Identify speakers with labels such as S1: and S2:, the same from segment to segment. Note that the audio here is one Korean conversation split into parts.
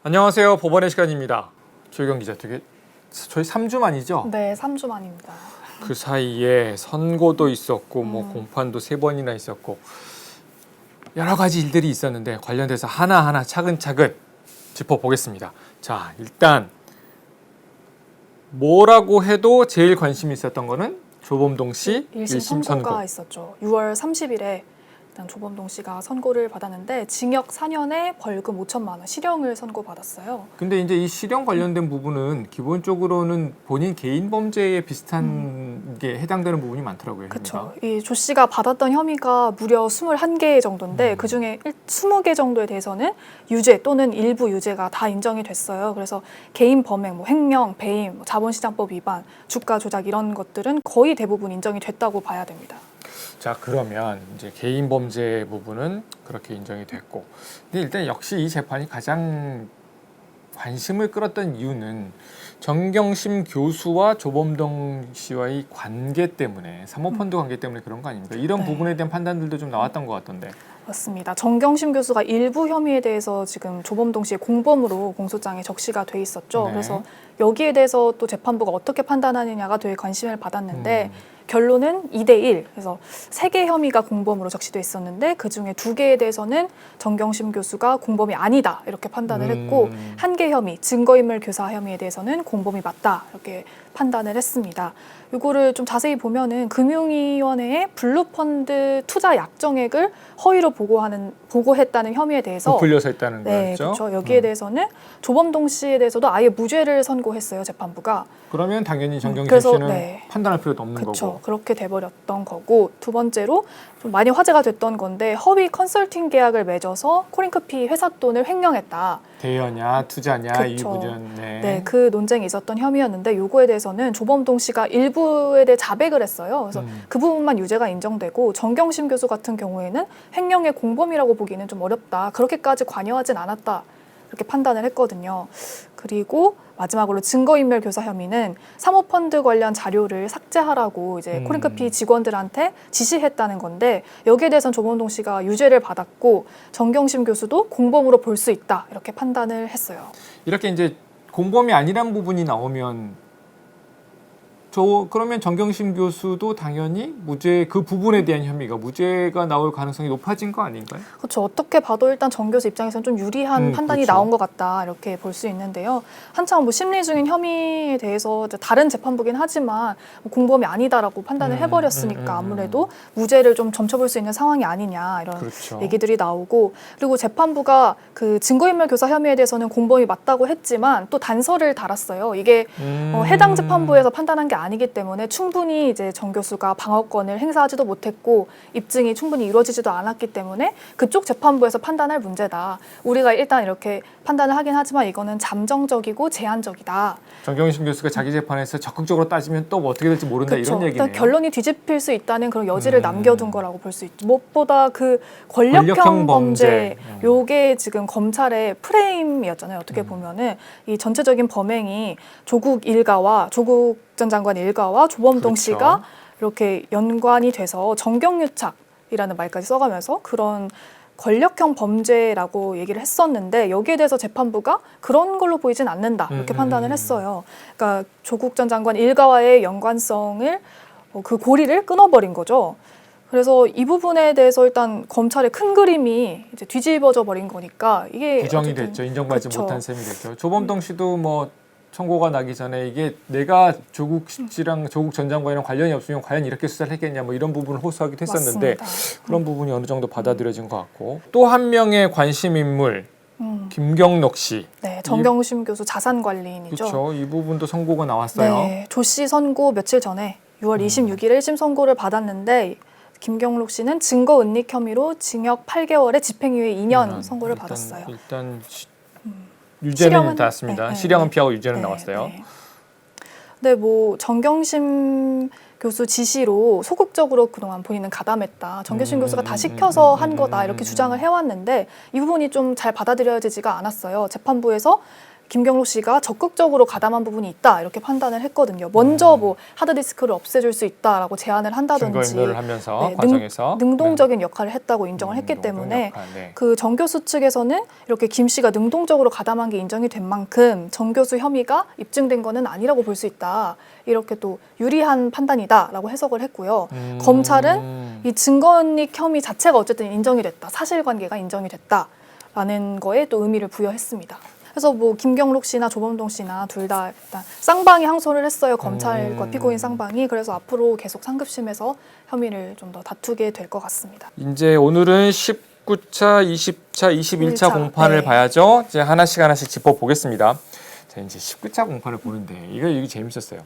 S1: 안녕하세요. 법원의 시간입니다. 조희경 기자, 되게 저희 3주 만이죠?
S2: 네, 3주 만입니다.
S1: 그 사이에 선고도 있었고 공판도 3번이나 있었고 여러 가지 일들이 있었는데 관련돼서 하나하나 차근차근 짚어보겠습니다. 자, 일단 뭐라고 해도 제일 관심이 있었던 거는 조범동 씨 1심
S2: 선고가
S1: 선고.
S2: 있었죠. 6월 30일에 일단 조범동 씨가 선고를 받았는데 징역 4년에 벌금 5천만 원, 실형을 선고받았어요.
S1: 근데 이제 이 실형 관련된 부분은 기본적으로는 본인 개인 범죄에 비슷한 게 해당되는 부분이 많더라고요.
S2: 그렇죠. 이 조 씨가 받았던 혐의가 무려 21개 정도인데 그중에 20개 정도에 대해서는 유죄 또는 일부 유죄가 다 인정이 됐어요. 그래서 개인 범행, 횡령, 배임, 자본시장법 위반, 주가 조작 이런 것들은 거의 대부분 인정이 됐다고 봐야 됩니다.
S1: 자, 그러면 이제 개인 범죄 부분은 그렇게 인정이 됐고, 근데 일단 역시 이 재판이 가장 관심을 끌었던 이유는 정경심 교수와 조범동 씨와의 관계 때문에, 사모펀드 관계 때문에 그런 거 아닙니까? 이런
S2: 네.
S1: 부분에 대한 판단들도 좀 나왔던 것 같던데.
S2: 맞습니다. 정경심 교수가 일부 혐의에 대해서 지금 조범동 씨의 공범으로 공소장에 적시가 돼 있었죠.
S1: 네.
S2: 그래서 여기에 대해서 또 재판부가 어떻게 판단하느냐가 되게 관심을 받았는데 결론은 2대1. 그래서 3개 혐의가 공범으로 적시돼 있었는데 그중에 2개에 대해서는 정경심 교수가 공범이 아니다 이렇게 판단을 했고 1개 혐의, 증거인멸 교사 혐의에 대해서는 공범이 맞다 이렇게 판단을 했습니다. 이거를 좀 자세히 보면은 금융위원회의 블루펀드 투자 약정액을 허위로 보고했다는 혐의에 대해서
S1: 부풀려서 했다는
S2: 네,
S1: 거였죠?
S2: 그렇죠. 여기에 대해서는 조범동 씨에 대해서도 아예 무죄를 선고했어요, 재판부가.
S1: 그러면 당연히 정경심
S2: 그래서,
S1: 씨는
S2: 네.
S1: 판단할 필요도 없는
S2: 그렇죠.
S1: 거고.
S2: 그렇게 돼버렸던 거고 두 번째로 좀 많이 화제가 됐던 건데 허위 컨설팅 계약을 맺어서 코링크피 회사 돈을 횡령했다.
S1: 대여냐, 투자냐,
S2: 그쵸.
S1: 이부전.
S2: 네, 그 논쟁이 있었던 혐의였는데 요거에 대해서는 조범동 씨가 일부에 대해 자백을 했어요. 그래서 그 부분만 유죄가 인정되고 정경심 교수 같은 경우에는 횡령의 공범이라고 보기는 좀 어렵다. 그렇게까지 관여하진 않았다. 이렇게 판단을 했거든요. 그리고 마지막으로 증거인멸 교사 혐의는 사모펀드 관련 자료를 삭제하라고 이제 코링크피 직원들한테 지시했다는 건데 여기에 대해서는 조범동 씨가 유죄를 받았고 정경심 교수도 공범으로 볼 수 있다 이렇게 판단을 했어요.
S1: 이렇게 이제 공범이 아니란 부분이 나오면 그러면 정경심 교수도 당연히 무죄, 그 부분에 대한 혐의가 무죄가 나올 가능성이 높아진 거 아닌가요?
S2: 그렇죠. 어떻게 봐도 일단 정 교수 입장에서는 좀 유리한 판단이
S1: 그렇죠.
S2: 나온 것 같다 이렇게 볼 수 있는데요. 한참 심리 중인 혐의에 대해서 다른 재판부긴 하지만 공범이 아니다라고 판단을 해버렸으니까 아무래도 무죄를 좀 점쳐볼 수 있는 상황이 아니냐 이런
S1: 그렇죠.
S2: 얘기들이 나오고 그리고 재판부가 그 증거인멸 교사 혐의에 대해서는 공범이 맞다고 했지만 또 단서를 달았어요. 이게 해당 재판부에서 판단한 게 아니기 때문에 충분히 이제 정 교수가 방어권을 행사하지도 못했고 입증이 충분히 이루어지지도 않았기 때문에 그쪽 재판부에서 판단할 문제다. 우리가 일단 이렇게 판단을 하긴 하지만 이거는 잠정적이고 제한적이다.
S1: 정경심 교수가 자기 재판에서 적극적으로 따지면 또 뭐 어떻게 될지 모른다
S2: 그렇죠.
S1: 이런 얘기네요.
S2: 일단 결론이 뒤집힐 수 있다는 그런 여지를 남겨둔 거라고 볼 수 있죠. 무엇보다 그 권력형 범죄 요게 지금 검찰의 프레임이었잖아요. 어떻게 보면은 이 전체적인 범행이 조국 전 장관 일가와 조범동
S1: 그렇죠.
S2: 씨가 이렇게 연관이 돼서 정경유착이라는 말까지 써가면서 그런 권력형 범죄라고 얘기를 했었는데 여기에 대해서 재판부가 그런 걸로 보이진 않는다 이렇게 판단을 했어요. 그러니까 조국 전 장관 일가와의 연관성을 그 고리를 끊어버린 거죠. 그래서 이 부분에 대해서 일단 검찰의 큰 그림이 이제 뒤집어져 버린 거니까 이게
S1: 부정이
S2: 어쨌든
S1: 됐죠. 인정받지
S2: 그쵸.
S1: 못한 셈이 됐죠. 조범동 씨도 뭐 청고가 나기 전에 이게 내가 조국 씨랑 조국 전 장관이랑 관련이 없으면 과연 이렇게 수사를 했겠냐 뭐 이런 부분을 호소하기도 했었는데
S2: 맞습니다.
S1: 그런 부분이 어느 정도 받아들여진 것 같고 또 한 명의 관심 인물 김경록 씨.
S2: 네, 정경심 교수 자산관리인이죠.
S1: 그렇죠. 이 부분도 선고가 나왔어요.
S2: 네, 조 씨 선고 며칠 전에 6월 26일 1심 선고를 받았는데 김경록 씨는 증거은닉 혐의로 징역 8개월에 집행유예 2년 선고를 받았어요.
S1: 일단 유죄는
S2: 실형은?
S1: 나왔습니다.
S2: 네,
S1: 실형은
S2: 네.
S1: 피하고 유죄는
S2: 네,
S1: 나왔어요.
S2: 네. 근데 뭐 정경심 교수 지시로 소극적으로 그동안 본인은 가담했다. 정경심 교수가 다 시켜서 한 거다. 이렇게 주장을 해왔는데 이 부분이 좀 잘 받아들여지지가 않았어요. 재판부에서 김경록 씨가 적극적으로 가담한 부분이 있다 이렇게 판단을 했거든요. 먼저 뭐 하드디스크를 없애줄 수 있다라고 제안을 한다든지
S1: 증거인멸을 하면서
S2: 네,
S1: 과정에서
S2: 능동적인 역할을 했다고 인정을 했기
S1: 능동적
S2: 때문에
S1: 역할, 네.
S2: 그 정 교수 측에서는 이렇게 김 씨가 능동적으로 가담한 게 인정이 된 만큼 정 교수 혐의가 입증된 거는 아니라고 볼 수 있다. 이렇게 또 유리한 판단이다라고 해석을 했고요. 검찰은 이 증거인멸 혐의 자체가 어쨌든 인정이 됐다. 사실관계가 인정이 됐다라는 거에 또 의미를 부여했습니다. 그래서 뭐 김경록 씨나 조범동 씨나 둘 다 일단 쌍방이 항소를 했어요. 검찰과 피고인 쌍방이. 그래서 앞으로 계속 상급심에서 혐의를 좀 더 다투게 될 것 같습니다.
S1: 이제 오늘은 19차, 20차, 21차 공판을
S2: 네.
S1: 봐야죠. 이제 하나씩 짚어보겠습니다. 자, 이제 19차 공판을 보는데 이게 재밌었어요.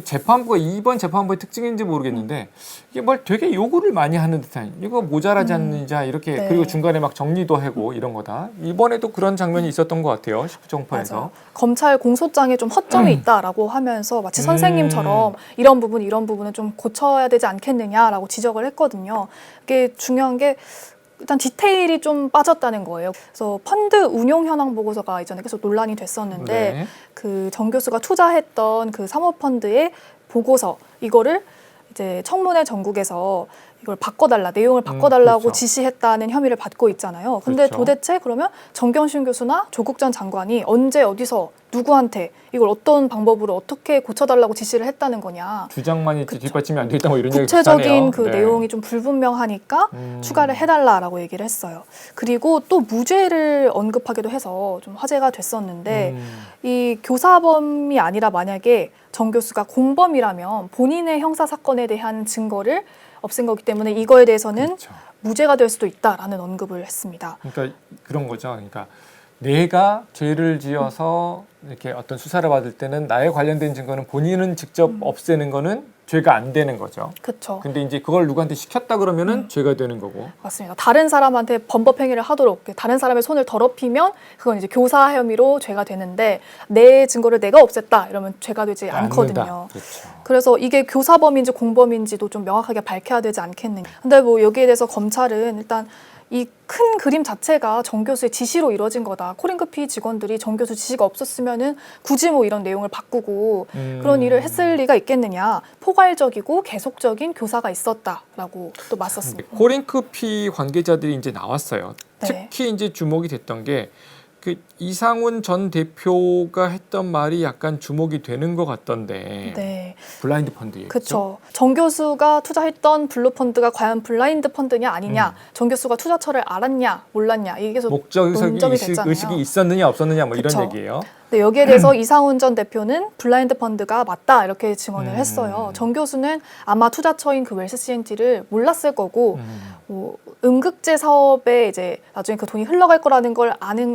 S1: 재판부가 이번 재판부의 특징인지 모르겠는데 이게 뭘 되게 요구를 많이 하는 듯한 이거 모자라지 않느냐 이렇게
S2: 네.
S1: 그리고 중간에 막 정리도 하고 이런 거다. 이번에도 그런 장면이 있었던 것 같아요. 19차 공판에서.
S2: 맞아요. 검찰 공소장에 좀 허점이 있다라고 하면서 마치 선생님처럼 이런 부분은 좀 고쳐야 되지 않겠느냐라고 지적을 했거든요. 이게 중요한 게 일단 디테일이 좀 빠졌다는 거예요. 그래서 펀드 운용 현황 보고서가 이전에 계속 논란이 됐었는데
S1: 네.
S2: 그 정 교수가 투자했던 그 사모펀드의 보고서 이거를 이제 청문회 전국에서 이걸 바꿔달라, 내용을 바꿔달라고
S1: 그렇죠.
S2: 지시했다는 혐의를 받고 있잖아요. 근데
S1: 그렇죠.
S2: 도대체 그러면 정경심 교수나 조국 전 장관이 언제 어디서 누구한테 이걸 어떤 방법으로 어떻게 고쳐달라고 지시를 했다는 거냐.
S1: 주장만 있지 뒷받침이 안 돼 있다 뭐 이런 얘기
S2: 구체적인
S1: 비슷하네요.
S2: 그
S1: 네.
S2: 내용이 좀 불분명하니까 추가를 해달라라고 얘기를 했어요. 그리고 또 무죄를 언급하기도 해서 좀 화제가 됐었는데 이 교사범이 아니라 만약에 정 교수가 공범이라면 본인의 형사 사건에 대한 증거를 없앤 거기 때문에 이거에 대해서는
S1: 그렇죠.
S2: 무죄가 될 수도 있다라는 언급을 했습니다.
S1: 그러니까 그런 거죠. 그러니까 내가 죄를 지어서 이렇게 어떤 수사를 받을 때는 나에 관련된 증거는 본인은 직접 없애는 거는 죄가 안 되는 거죠.
S2: 그렇죠.
S1: 근데 이제 그걸 누구한테 시켰다 그러면은 죄가 되는 거고.
S2: 맞습니다. 다른 사람한테 범법 행위를 하도록 다른 사람의 손을 더럽히면 그건 이제 교사 혐의로 죄가 되는데 내 증거를 내가 없앴다 이러면 죄가 되지 않거든요.
S1: 그렇죠.
S2: 그래서 이게 교사범인지 공범인지도 좀 명확하게 밝혀야 되지 않겠느냐. 근데 뭐 여기에 대해서 검찰은 일단 이 큰 그림 자체가 정 교수의 지시로 이루어진 거다. 코링크피 직원들이 정 교수 지시가 없었으면은 굳이 뭐 이런 내용을 바꾸고 그런 일을 했을 리가 있겠느냐. 포괄적이고 계속적인 교사가 있었다라고 또 맞섰습니다.
S1: 코링크피 관계자들이 이제 나왔어요.
S2: 네.
S1: 특히 이제 주목이 됐던 게 그 이상훈 전 대표가 했던 말이 약간 주목이 되는 것 같던데.
S2: 네.
S1: 블라인드 펀드 얘기죠.
S2: 그렇죠. 정 교수가 투자했던 블루펀드가 과연 블라인드 펀드냐 아니냐, 정 교수가 투자처를 알았냐 몰랐냐 이게 계속
S1: 목적
S2: 논점이 됐잖아요.
S1: 의식이 있었느냐 없었느냐 뭐
S2: 그쵸.
S1: 이런 얘기예요.
S2: 네, 여기에 대해서 이상훈 전 대표는 블라인드 펀드가 맞다 이렇게 증언을 했어요. 정 교수는 아마 투자처인 그 웰스 CNT를 몰랐을 거고 뭐 음극재 사업에 이제 나중에 그 돈이 흘러갈 거라는 걸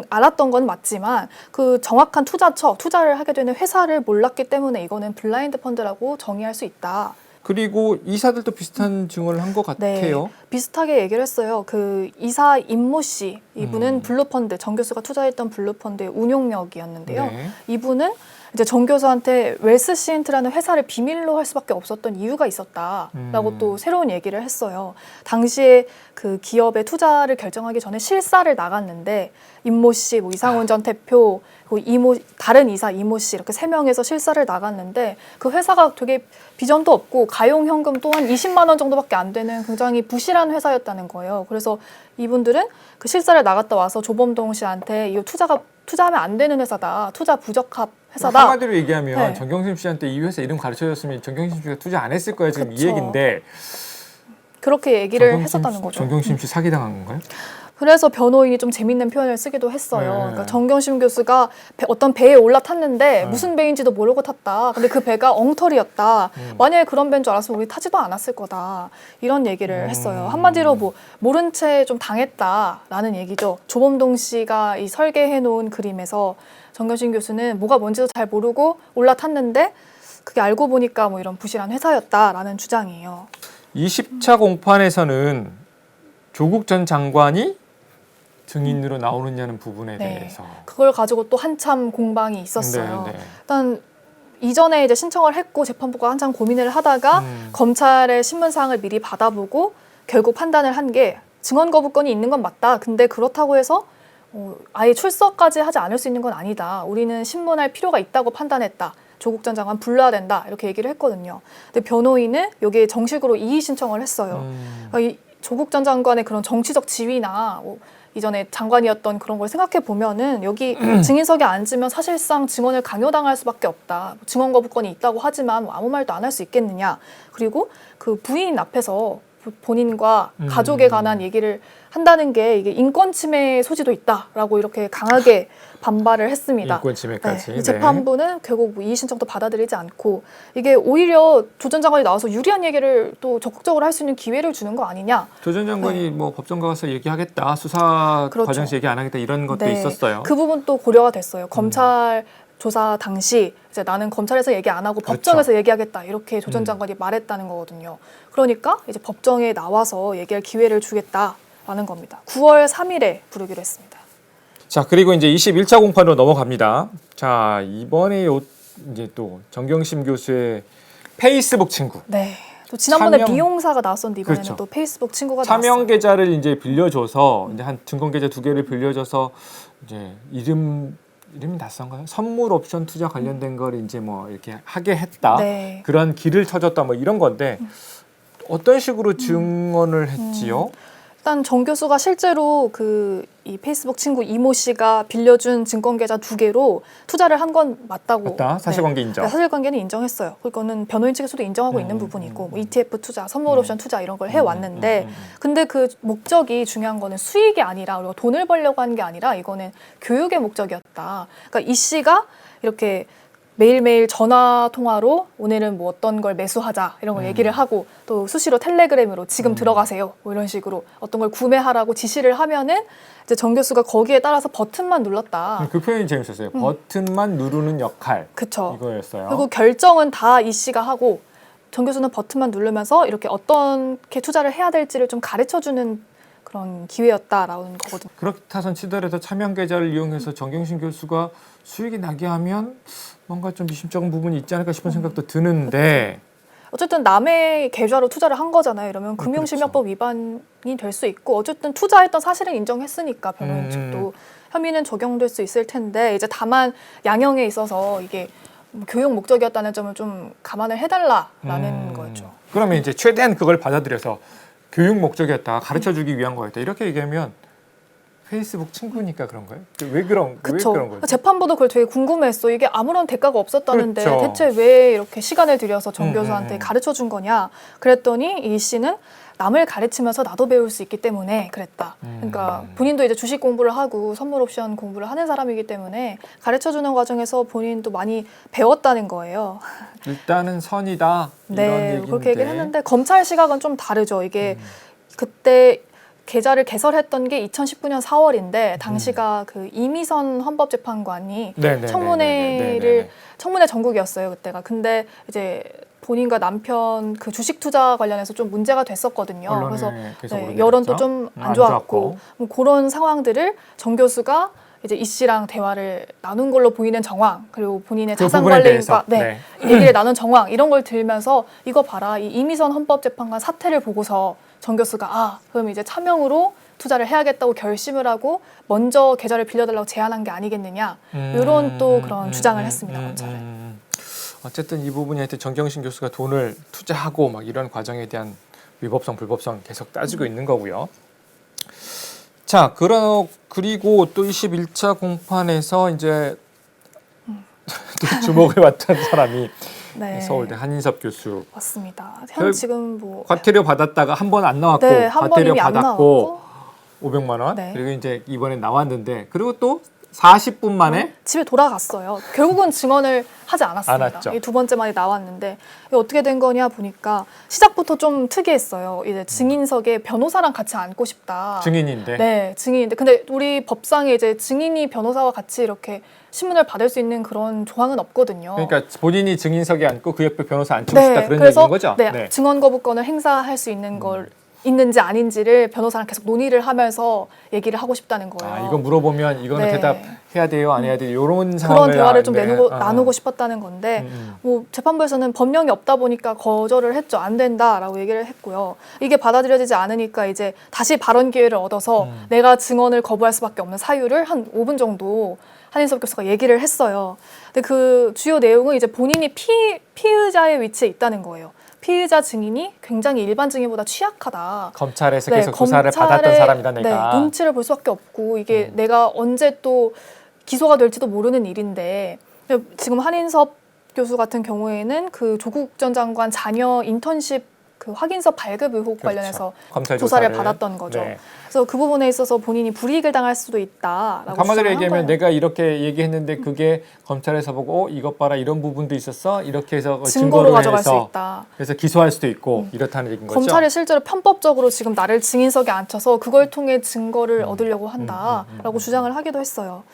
S2: 알았던 건 맞지만 그 정확한 투자를 하게 되는 회사를 몰랐기 때문에 이거는 블라인드 펀드라고 정의할 수 있다.
S1: 그리고 이사들도 비슷한 증언을 한 것 같아요.
S2: 네, 비슷하게 얘기를 했어요. 그 이사 임모 씨, 이분은 블루펀드, 정 교수가 투자했던 블루펀드의 운용력이었는데요.
S1: 네.
S2: 이분은 이제 정 교수한테 웰스 시엔트라는 회사를 비밀로 할 수밖에 없었던 이유가 있었다라고 또 새로운 얘기를 했어요. 당시에 그 기업의 투자를 결정하기 전에 실사를 나갔는데 임모 씨, 뭐 이상훈 전 대표, 다른 이사 이모 씨 이렇게 3명에서 실사를 나갔는데 그 회사가 되게 비전도 없고 가용 현금 또한 20만 원 정도밖에 안 되는 굉장히 부실한 회사였다는 거예요. 그래서 이분들은 그 실사를 나갔다 와서 조범동 씨한테 이 투자하면 안 되는 회사다. 투자 부적합 회사다.
S1: 한마디로 얘기하면
S2: 네.
S1: 정경심 씨한테 이 회사 이름 가르쳐줬으면 정경심 씨가 투자 안 했을 거예요. 지금 이
S2: 그쵸.
S1: 얘기인데
S2: 그렇게 얘기를 했었다는 거죠.
S1: 정경심 씨 사기당한 건가요?
S2: 그래서 변호인이 좀 재밌는 표현을 쓰기도 했어요.
S1: 네.
S2: 그러니까 정경심 교수가 어떤 배에 올라탔는데 무슨 배인지도 모르고 탔다. 근데 그 배가 엉터리였다. 만약에 그런 배인 줄 알았으면 우리 타지도 않았을 거다. 이런 얘기를 했어요. 한마디로 뭐 모른 채 좀 당했다라는 얘기죠. 조범동 씨가 이 설계해놓은 그림에서 정경심 교수는 뭐가 뭔지도 잘 모르고 올라탔는데 그게 알고 보니까 뭐 이런 부실한 회사였다라는 주장이에요.
S1: 20차 공판에서는 조국 전 장관이 증인으로 나오느냐는 부분에
S2: 네.
S1: 대해서
S2: 그걸 가지고 또 한참 공방이 있었어요.
S1: 네, 네.
S2: 일단 이전에 이제 신청을 했고 재판부가 한참 고민을 하다가 검찰의 신문사항을 미리 받아보고 결국 판단을 한 게 증언 거부권이 있는 건 맞다. 근데 그렇다고 해서 아예 출석까지 하지 않을 수 있는 건 아니다. 우리는 신문할 필요가 있다고 판단했다. 조국 전 장관 불러야 된다. 이렇게 얘기를 했거든요. 근데 변호인은 여기에 정식으로 이의 신청을 했어요. 그러니까 이 조국 전 장관의 그런 정치적 지위나 이전에 장관이었던 그런 걸 생각해 보면은 여기 증인석에 앉으면 사실상 증언을 강요당할 수밖에 없다. 증언 거부권이 있다고 하지만 아무 말도 안 할 수 있겠느냐. 그리고 그 부인 앞에서 본인과 가족에 관한 얘기를 한다는 게 이게 인권 침해 소지도 있다라고 이렇게 강하게 반발을 했습니다.
S1: 인권 침해까지.
S2: 이 재판부는 결국 뭐 이의 신청도 받아들이지 않고 이게 오히려 조 전 장관이 나와서 유리한 얘기를 또 적극적으로 할 수 있는 기회를 주는 거 아니냐.
S1: 조 전 장관이 뭐 법정 가서 얘기하겠다, 수사
S2: 그렇죠.
S1: 과정에서 얘기 안 하겠다 이런 것도
S2: 네.
S1: 있었어요.
S2: 그 부분도 고려가 됐어요. 검찰 조사 당시 이제 나는 검찰에서 얘기 안 하고
S1: 그렇죠.
S2: 법정에서 얘기하겠다 이렇게 조 전 장관이 말했다는 거거든요. 그러니까 이제 법정에 나와서 얘기할 기회를 주겠다라는 겁니다. 9월 3일에 부르기로 했습니다.
S1: 자, 그리고 이제 21차 공판으로 넘어갑니다. 자, 이번에 이제 또 정경심 교수의 페이스북 친구.
S2: 네. 또 지난번에
S1: 차명-
S2: 비용사가 나왔었는데 이번에는
S1: 그렇죠.
S2: 또 페이스북 친구가
S1: 차명
S2: 나왔어요.
S1: 계좌를 이제 빌려줘서 이제 한 증권 계좌 2개를 빌려줘서 이제 이름이 낯선가요? 선물 옵션 투자 관련된 걸 이제 뭐 이렇게 하게 했다.
S2: 네.
S1: 그런 길을 쳐줬다 뭐 이런 건데 어떤 식으로 증언을 했지요?
S2: 일단 정 교수가 실제로 이 페이스북 친구 이모 씨가 빌려준 증권 계좌 2개로 투자를 한 건 맞다고.
S1: 맞다. 사실관계 인정.
S2: 네, 사실관계는 인정했어요. 그거는 변호인 측에서도 인정하고 있는 부분이고 뭐 ETF 투자, 선물 옵션 투자 이런 걸 해왔는데 근데 그 목적이 중요한 거는 수익이 아니라 우리가 돈을 벌려고 하는 게 아니라 이거는 교육의 목적이었다. 그러니까 이 씨가 이렇게 매일매일 전화 통화로 오늘은 뭐 어떤 걸 매수하자 이런 걸 얘기를 하고 또 수시로 텔레그램으로 지금 들어가세요 뭐 이런 식으로 어떤 걸 구매하라고 지시를 하면은 이제 정 교수가 거기에 따라서 버튼만 눌렀다.
S1: 그 표현이 재밌었어요. 버튼만 누르는 역할.
S2: 그쵸.
S1: 이거였어요.
S2: 그리고 결정은 다 이 씨가 하고 정 교수는 버튼만 누르면서 이렇게 어떻게 투자를 해야 될지를 좀 가르쳐주는 그런 기회였다라는 거거든요.
S1: 그렇다선 치더라도 차명 계좌를 이용해서 정경심 교수가 수익이 나게 하면 뭔가 좀 미심쩍은 부분이 있지 않을까 싶은 생각도 드는데
S2: 어쨌든 남의 계좌로 투자를 한 거잖아요. 이러면 금융실명법 위반이 될 수 있고 어쨌든 투자했던 사실은 인정했으니까 변호인 측도 혐의는 적용될 수 있을 텐데 이제 다만 양형에 있어서 이게 교육 목적이었다는 점을 좀 감안을 해달라라는 거였죠.
S1: 그러면 이제 최대한 그걸 받아들여서 교육 목적이었다, 가르쳐주기 위한 거였다 이렇게 얘기하면 페이스북 친구니까 그런 거예요? 왜 그런 거예요?
S2: 재판부도 그걸 되게 궁금해했어. 이게 아무런 대가가 없었다는데
S1: 그렇죠.
S2: 대체 왜 이렇게 시간을 들여서 정 교수한테 가르쳐준 거냐. 그랬더니 이 씨는 남을 가르치면서 나도 배울 수 있기 때문에 그랬다. 그러니까 본인도 이제 주식 공부를 하고 선물 옵션 공부를 하는 사람이기 때문에 가르쳐주는 과정에서 본인도 많이 배웠다는 거예요.
S1: 일단은 선이다 이런
S2: 네,
S1: 얘기인데
S2: 그렇게 얘기를 했는데 검찰 시각은 좀 다르죠. 이게 그때 계좌를 개설했던 게 2019년 4월인데 당시가 그 이미선 헌법재판관이 청문회 전국이었어요 그때가. 근데 이제 본인과 남편 그 주식 투자 관련해서 좀 문제가 됐었거든요. 그래서 여론도 좀 안 좋았고 뭐 그런 상황들을 정 교수가 이제 이 씨랑 대화를 나눈 걸로 보이는 정황 그리고 본인의 자산 관리인과 얘기를 나눈 정황 이런 걸 들면서 이거 봐라 이 이미선 헌법재판관 사태를 보고서 정 교수가 그럼 이제 차명으로 투자를 해야겠다고 결심을 하고 먼저 계좌를 빌려달라고 제안한 게 아니겠느냐 이런 또 그런 주장을 했습니다 검찰은.
S1: 어쨌든 이 부분이 하여튼 정경심 교수가 돈을 투자하고 막 이런 과정에 대한 위법성 불법성 계속 따지고 있는 거고요. 자, 그리고 또 21차 공판에서 이제 또 주목을 받던 사람이 서울대 한인섭 교수.
S2: 맞습니다. 현 지금 뭐
S1: 과태료 받았다가 한 번 안 나왔고 과태료 받았고 500만 원. 그리고 이제 이번에 나왔는데 그리고 또 40분 만에
S2: 집에 돌아갔어요. 결국은 증언을 하지 않았습니다. 이 두 번째 만에 나왔는데 이게 어떻게 된 거냐 보니까 시작부터 좀 특이했어요. 이제 증인석에 변호사랑 같이 앉고 싶다.
S1: 증인인데.
S2: 네, 증인인데 근데 우리 법상에 이제 증인이 변호사와 같이 이렇게 신문을 받을 수 있는 그런 조항은 없거든요.
S1: 그러니까 본인이 증인석에 앉고 그 옆에 변호사 앉히고 싶다 그런
S2: 그래서
S1: 얘기인 거죠?
S2: 증언 거부권을 행사할 수 있는 걸 있는지 아닌지를 변호사랑 계속 논의를 하면서 얘기를 하고 싶다는 거예요.
S1: 아, 이거 물어보면 이거는
S2: 네.
S1: 대답해야 돼요, 안 해야 돼요, 이런
S2: 그런
S1: 상황을
S2: 대화를 좀
S1: 네.
S2: 나누고 싶었다는 건데 뭐 재판부에서는 법령이 없다 보니까 거절을 했죠. 안 된다라고 얘기를 했고요. 이게 받아들여지지 않으니까 이제 다시 발언 기회를 얻어서 내가 증언을 거부할 수밖에 없는 사유를 한 5분 정도 한인섭 교수가 얘기를 했어요. 근데 그 주요 내용은 이제 본인이 피의자의 위치에 있다는 거예요. 피의자 증인이 굉장히 일반 증인보다 취약하다.
S1: 검찰에서
S2: 네,
S1: 계속 조사를 받았던 사람이다 내가.
S2: 네, 눈치를 볼 수밖에 없고 이게 내가 언제 또 기소가 될지도 모르는 일인데 지금 한인섭 교수 같은 경우에는 그 조국 전 장관 자녀 인턴십 그 확인서 발급 의혹 관련해서
S1: 검찰
S2: 조사를 받았던 거죠.
S1: 네.
S2: 그래서 그 부분에 있어서 본인이 불이익을 당할 수도 있다라고
S1: 한마디로
S2: 주장을
S1: 얘기하면
S2: 한 거예요.
S1: 내가 이렇게 얘기했는데 그게 검찰에서 보고 이것 봐라 이런 부분도 있었어 이렇게 해서
S2: 증거로
S1: 증거로
S2: 가져갈 수
S1: 해서
S2: 있다.
S1: 그래서 기소할 수도 있고 이렇다는 얘기인 거죠.
S2: 검찰이 실제로 편법적으로 지금 나를 증인석에 앉혀서 그걸 통해 증거를 얻으려고 한다라고 주장을 하기도 했어요.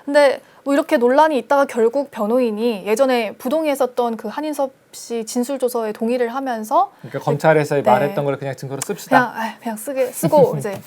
S2: 근데 뭐 이렇게 논란이 있다가 결국 변호인이 예전에 부동에 있었던 그 한인섭 씨 진술 조서에 동의를 하면서
S1: 그러니까 검찰에서
S2: 네.
S1: 말했던 걸 그냥 증거로 씁시다.
S2: 그냥 쓰고 이제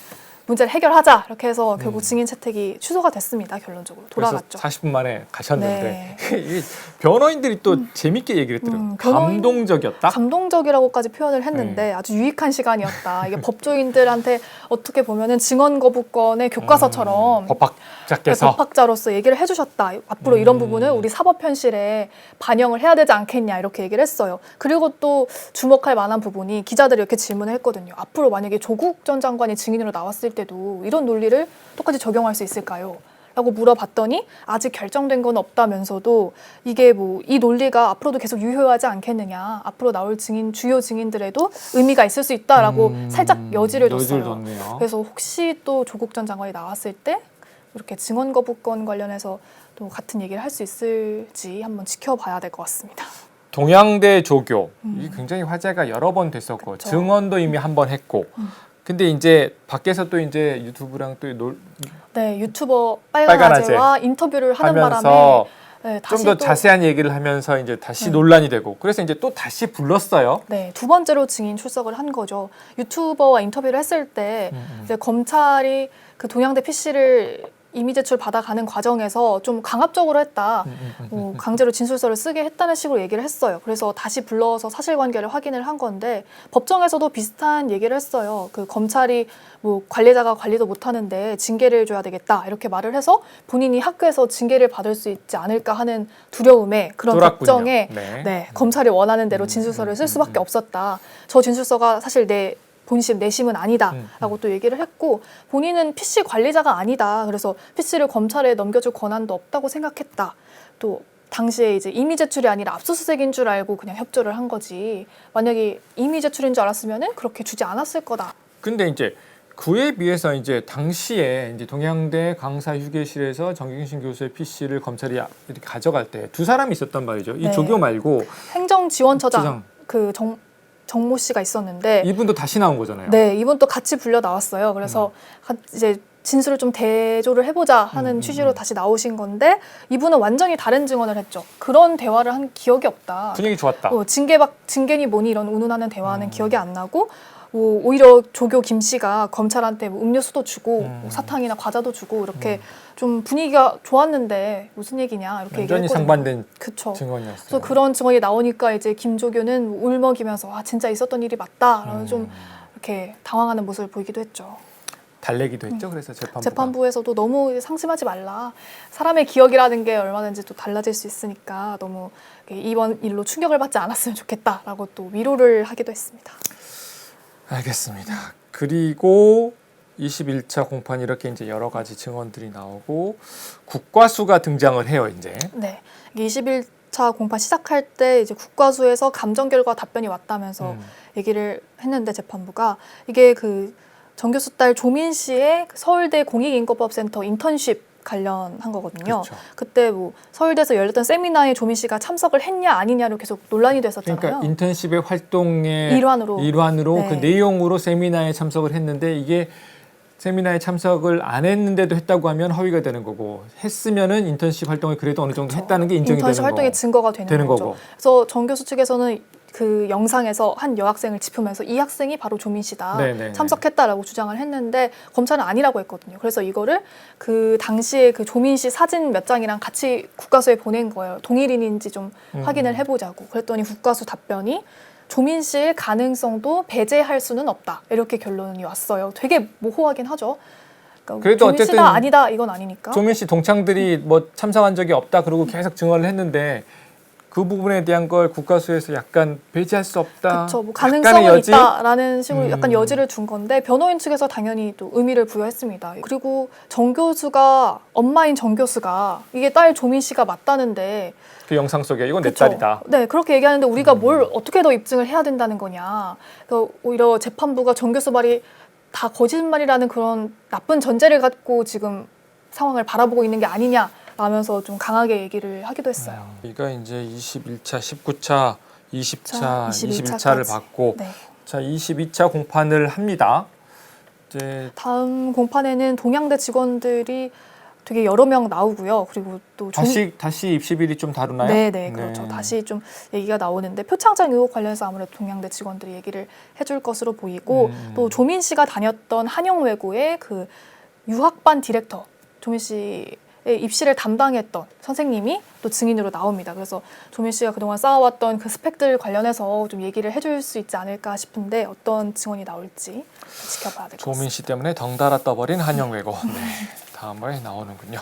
S2: 문제를 해결하자 이렇게 해서 결국 증인 채택이 취소가 됐습니다. 결론적으로 돌아갔죠.
S1: 그래서 40분 만에 가셨는데
S2: 네.
S1: 이 변호인들이 또 재밌게 얘기를 했더라고요. 감동적이었다.
S2: 감동적이라고까지 표현을 했는데 아주 유익한 시간이었다. 이게 법조인들한테 어떻게 보면은 증언 거부권의 교과서처럼
S1: 법학자께서
S2: 법학자로서 얘기를 해주셨다. 앞으로 이런 부분을 우리 사법 현실에 반영을 해야 되지 않겠냐 이렇게 얘기를 했어요. 그리고 또 주목할 만한 부분이 기자들이 이렇게 질문을 했거든요. 앞으로 만약에 조국 전 장관이 증인으로 나왔을 때도 이런 논리를 똑같이 적용할 수 있을까요? 라고 물어봤더니 아직 결정된 건 없다면서도 이게 뭐 이 논리가 앞으로도 계속 유효하지 않겠느냐. 앞으로 나올 주요 증인들에도 의미가 있을 수 있다라고 살짝 여지를 뒀어요.
S1: 뒀네요.
S2: 그래서 혹시 또 조국 전 장관이 나왔을 때 이렇게 증언 거부권 관련해서 또 같은 얘기를 할 수 있을지 한번 지켜봐야 될 것 같습니다.
S1: 동양대 조교 이 굉장히 화제가 여러 번 됐었고
S2: 그쵸.
S1: 증언도 이미 한 번 했고 근데 이제 밖에서 또 이제 유튜브랑 또
S2: 네, 유튜버
S1: 빨간
S2: 빨간아재와 인터뷰를 하는 바람에
S1: 하면서
S2: 네,
S1: 좀
S2: 다시
S1: 더
S2: 또
S1: 자세한 얘기를 하면서 이제 다시 논란이 되고 그래서 이제 또 다시 불렀어요.
S2: 네, 두 번째로 증인 출석을 한 거죠. 유튜버와 인터뷰를 했을 때 이제 검찰이 그 동양대 PC를 이미 제출 받아가는 과정에서 좀 강압적으로 했다. 강제로 진술서를 쓰게 했다는 식으로 얘기를 했어요. 그래서 다시 불러서 사실관계를 확인을 한 건데 법정에서도 비슷한 얘기를 했어요. 그 검찰이 뭐 관리자가 관리도 못하는데 징계를 줘야 되겠다 이렇게 말을 해서 본인이 학교에서 징계를 받을 수 있지 않을까 하는 두려움에 그런
S1: 쫄았군요.
S2: 걱정에
S1: 네.
S2: 검찰이 원하는 대로 진술서를 쓸 수밖에 없었다. 저 진술서가 사실 내 본심, 내심은 아니다라고 또 얘기를 했고 본인은 PC 관리자가 아니다. 그래서 PC를 검찰에 넘겨줄 권한도 없다고 생각했다. 또 당시에 이제 임의 제출이 아니라 압수수색인 줄 알고 그냥 협조를 한 거지. 만약에 임의 제출인 줄 알았으면은 그렇게 주지 않았을 거다.
S1: 근데 이제 그에 비해서 이제 당시에 이제 동양대 강사 휴게실에서 정경심 교수의 PC를 검찰이 이렇게 가져갈 때 두 사람이 있었단 말이죠. 이
S2: 네.
S1: 조교 말고
S2: 행정지원처장 그 정모 씨가 있었는데
S1: 이분도 다시 나온 거잖아요.
S2: 네, 이분 또 같이 불려 나왔어요. 그래서 이제 진술을 좀 대조를 해보자 하는 취지로 다시 나오신 건데 이분은 완전히 다른 증언을 했죠. 그런 대화를 한 기억이 없다.
S1: 분위기 좋았다.
S2: 징계니 뭐니 이런 운운하는 대화는 기억이 안 나고 오히려 조교 김 씨가 검찰한테 뭐 음료수도 주고 뭐 사탕이나 과자도 주고 이렇게 좀 분위기가 좋았는데 무슨 얘기냐 이렇게
S1: 완전히
S2: 얘기했거든요.
S1: 상반된
S2: 그쵸.
S1: 증언이었어요.
S2: 그래서 그런 증언이 나오니까 이제 김조교는 울먹이면서 아 진짜 있었던 일이 맞다. 좀 이렇게 당황하는 모습을 보이기도 했죠.
S1: 달래기도 했죠. 그래서
S2: 재판부에서도 너무 상심하지 말라. 사람의 기억이라는 게 얼마든지 또 달라질 수 있으니까 너무 이번 일로 충격을 받지 않았으면 좋겠다라고 또 위로를 하기도 했습니다.
S1: 알겠습니다. 그리고 21차 공판 이렇게 이제 여러 가지 증언들이 나오고 국과수가 등장을 해요, 이제.
S2: 네. 21차 공판 시작할 때 이제 국과수에서 감정 결과 답변이 왔다면서 얘기를 했는데 재판부가 이게 그 정 교수 딸 조민 씨의 서울대 공익인권법센터 인턴십 관련한 거거든요.
S1: 그렇죠.
S2: 그때 뭐 서울대에서 열렸던 세미나에 조민 씨가 참석을 했냐 아니냐로 계속 논란이 됐었잖아요.
S1: 그러니까 인턴십의 활동의
S2: 일환으로
S1: 그
S2: 네.
S1: 내용으로 세미나에 참석을 했는데 이게 세미나에 참석을 안 했는데도 했다고 하면 허위가 되는 거고 했으면은 인턴십 활동을 그래도 어느 정도 했다는 게 인정이
S2: 인턴십
S1: 되는
S2: 활동의
S1: 거.
S2: 증거가 되는 거죠.
S1: 거고.
S2: 그래서 정 교수 측에서는 그 영상에서 한 여학생을 짚으면서 이 학생이 바로 조민 씨다.
S1: 네네네.
S2: 참석했다라고 주장을 했는데 검찰은 아니라고 했거든요. 그래서 이거를 그 당시에 그 조민 씨 사진 몇 장이랑 같이 국가수에 보낸 거예요. 동일인인지 좀 확인을 해보자고. 그랬더니 국가수 답변이 조민 씨의 가능성도 배제할 수는 없다. 이렇게 결론이 왔어요. 되게 모호하긴 하죠. 그러니까
S1: 그래도
S2: 조민
S1: 어쨌든
S2: 씨다 아니다 이건 아니니까.
S1: 조민 씨 동창들이 뭐 참석한 적이 없다 그러고 계속 증언을 했는데 그 부분에 대한 걸 국가수에서 약간 배제할 수 없다.
S2: 그렇죠. 뭐
S1: 약간의
S2: 가능성은
S1: 여지?
S2: 있다라는 식으로 약간 여지를 준 건데 변호인 측에서 당연히 또 의미를 부여했습니다. 그리고 정 교수가 엄마인 정 교수가 이게 딸 조민 씨가 맞다는데
S1: 그 영상 속에 이건 내
S2: 그쵸.
S1: 딸이다.
S2: 네, 그렇게 얘기하는데 우리가 뭘 어떻게 더 입증을 해야 된다는 거냐. 그래서 오히려 재판부가 정 교수 말이 다 거짓말이라는 그런 나쁜 전제를 갖고 지금 상황을 바라보고 있는 게 아니냐. 라면서 좀 강하게 얘기를 하기도 했어요.
S1: 우리가 이제 21차, 19차, 20차,
S2: 21차
S1: 21차를
S2: 까지.
S1: 받고
S2: 네.
S1: 자 22차 공판을 합니다. 이제
S2: 다음 공판에는 동양대 직원들이 되게 여러 명 나오고요. 그리고 또
S1: 다시 입시비리 좀 다루나요?
S2: 네, 그렇죠. 다시 좀 얘기가 나오는데 표창장 의혹 관련해서 아무래도 동양대 직원들이 얘기를 해줄 것으로 보이고 또 조민 씨가 다녔던 한영외고의 그 유학반 디렉터 조민 씨의 입시를 담당했던 선생님이 또 증인으로 나옵니다. 그래서 조민 씨가 그동안 쌓아왔던 그 스펙들 관련해서 좀 얘기를 해줄 수 있지 않을까 싶은데 어떤 증언이 나올지 지켜봐야 될 것 같습니다.
S1: 조민 씨 때문에 덩달아 떠버린 한영외고 네, 다음에 나오는군요.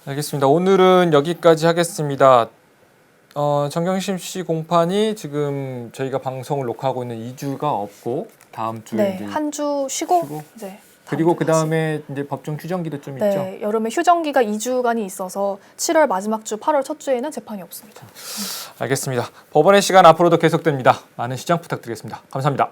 S1: 알겠습니다. 오늘은 여기까지 하겠습니다. 정경심 씨 공판이 지금 저희가 방송을 녹화하고 있는 2주가 없고 다음 주에
S2: 네,
S1: 이제
S2: 한 주 쉬고 이제
S1: 그리고 그
S2: 다음 주
S1: 다음에 이제 법정 휴정기도 좀 있죠.
S2: 네, 여름에 휴정기가 2주간이 있어서 7월 마지막 주, 8월 첫 주에는 재판이 없습니다.
S1: 알겠습니다. 법원의 시간 앞으로도 계속됩니다. 많은 시청 부탁드리겠습니다. 감사합니다.